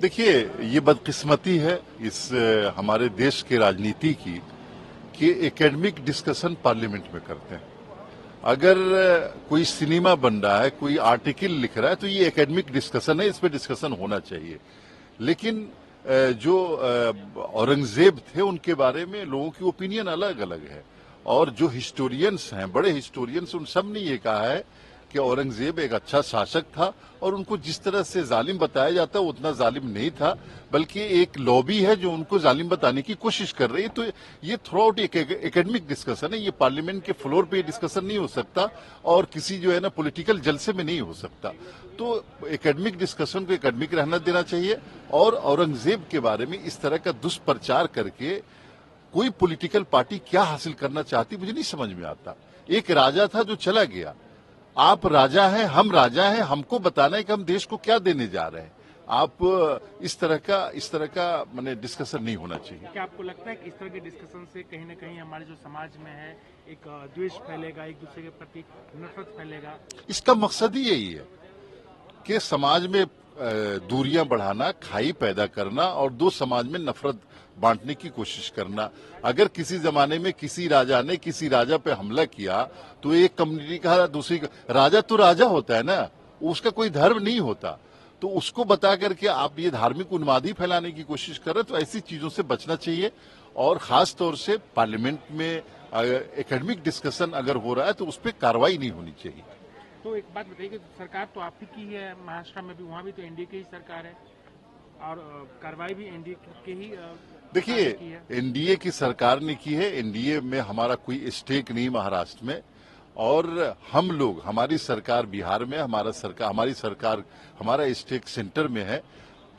देखिए, ये बदकिस्मती है इस हमारे देश के राजनीति की कि एकेडमिक डिस्कशन पार्लियामेंट में करते हैं। अगर कोई सिनेमा बन रहा है, कोई आर्टिकल लिख रहा है, तो ये एकेडमिक डिस्कशन है, इस पे डिस्कशन होना चाहिए। लेकिन जो औरंगजेब थे उनके बारे में लोगों की ओपिनियन अलग अलग है, और जो हिस्टोरियंस हैं, बड़े हिस्टोरियंस, उन सब ने ये कहा है कि औरंगजेब एक अच्छा शासक था, और उनको जिस तरह से जालिम बताया जाता है उतना जालिम नहीं था, बल्कि एक लॉबी है जो उनको जालिम बताने की कोशिश कर रही है। तो ये थ्रू आउट एक एकेडमिक डिस्कशन है, ये पार्लियामेंट के फ्लोर पे डिस्कशन नहीं हो सकता, और किसी जो है ना पॉलिटिकल जलसे में नहीं हो सकता। तो एकेडमिक डिस्कशन को एकेडमिक रहना देना चाहिए, और औरंगजेब के बारे में इस तरह का दुष्प्रचार करके कोई पॉलिटिकल पार्टी क्या हासिल करना चाहती, मुझे नहीं समझ में आता। एक राजा था जो चला गया, आप राजा हैं, हम राजा हैं, हमको बताना है कि हम देश को क्या देने जा रहे हैं। आप इस तरह का माने डिस्कशन नहीं होना चाहिए। क्या आपको लगता है कि इस तरह के डिस्कशन से कहीं ना कहीं हमारे जो समाज में है एक द्वेष फैलेगा, एक दूसरे के प्रति नफरत फैलेगा? इसका मकसद ही यही है कि समाज में दूरियां बढ़ाना, खाई पैदा करना, और दो समाज में नफरत बांटने की कोशिश करना। अगर किसी जमाने में किसी राजा ने किसी राजा पे हमला किया तो एक कम्युनिटी का दूसरी राजा तो राजा होता है ना, उसका कोई धर्म नहीं होता। तो उसको बता करके आप ये धार्मिक उन्मादी फैलाने की कोशिश कर रहे, तो ऐसी चीजों से बचना चाहिए। और खास तौर से पार्लियामेंट में एकेडमिक डिस्कशन अगर हो रहा है तो उस पर कार्रवाई नहीं होनी चाहिए। तो एक बात बताइए कि सरकार तो आप ही की है, महाराष्ट्र में भी, वहाँ भी तो एनडीए की ही सरकार है, और कार्रवाई भी एनडीए के ही देखिए, है। एनडीए की सरकार ने की है, एनडीए में हमारा कोई स्टेक नहीं महाराष्ट्र में, और हम लोग, हमारी सरकार बिहार में, हमारी सरकार हमारा स्टेक सेंटर में है।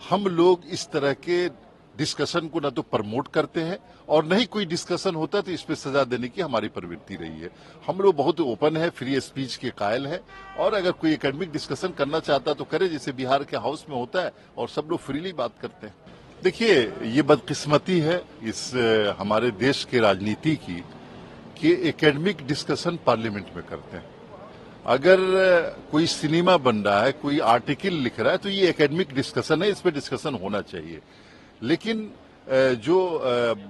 हम लोग इस तरह के डिस्कशन को न तो प्रमोट करते हैं, और न ही कोई डिस्कशन होता तो इस पे सजा देने की हमारी प्रवृत्ति रही है। हम लोग बहुत ओपन है, फ्री स्पीच के कायल है, और अगर कोई एकेडमिक डिस्कशन करना चाहता तो करे, जैसे बिहार के हाउस में होता है, और सब लोग फ्रीली बात करते हैं। देखिए, ये बदकिस्मती है इस हमारे देश के राजनीति की कि एकेडमिक डिस्कशन पार्लियामेंट में करते हैं। अगर कोई सिनेमा बन रहा है, कोई आर्टिकल लिख रहा है, तो ये एकेडमिक डिस्कशन है, इस पे डिस्कशन होना चाहिए। लेकिन जो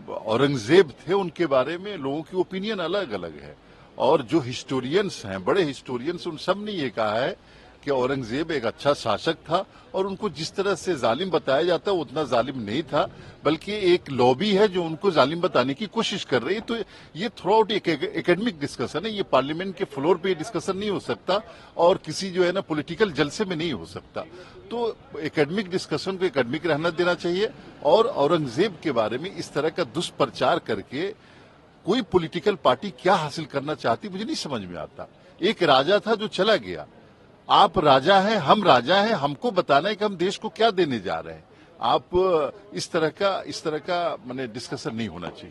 औरंगजेब थे उनके बारे में लोगों की ओपिनियन अलग अलग है, और जो हिस्टोरियंस हैं, बड़े हिस्टोरियंस, उन सब ने ये कहा है कि औरंगजेब एक अच्छा शासक था, और उनको जिस तरह से जालिम बताया जाता है उतना जालिम नहीं था, बल्कि एक लॉबी है जो उनको जालिम बताने की कोशिश कर रही है। तो ये थ्रू आउट एक एकेडमिक डिस्कशन है, ये पार्लियामेंट के फ्लोर पे डिस्कशन नहीं हो सकता, और किसी जो है ना पॉलिटिकल जलसे में नहीं हो सकता। तो एकेडमिक डिस्कशन को एकेडमिक रहना देना चाहिए, और औरंगजेब के बारे में इस तरह का दुष्प्रचार करके कोई पॉलिटिकल पार्टी क्या हासिल करना चाहती, मुझे नहीं समझ में आता। एक राजा था जो चला गया, आप राजा हैं, हम राजा हैं, हमको बताना है कि हम देश को क्या देने जा रहे हैं। आप इस तरह का माने डिस्कशन नहीं होना चाहिए।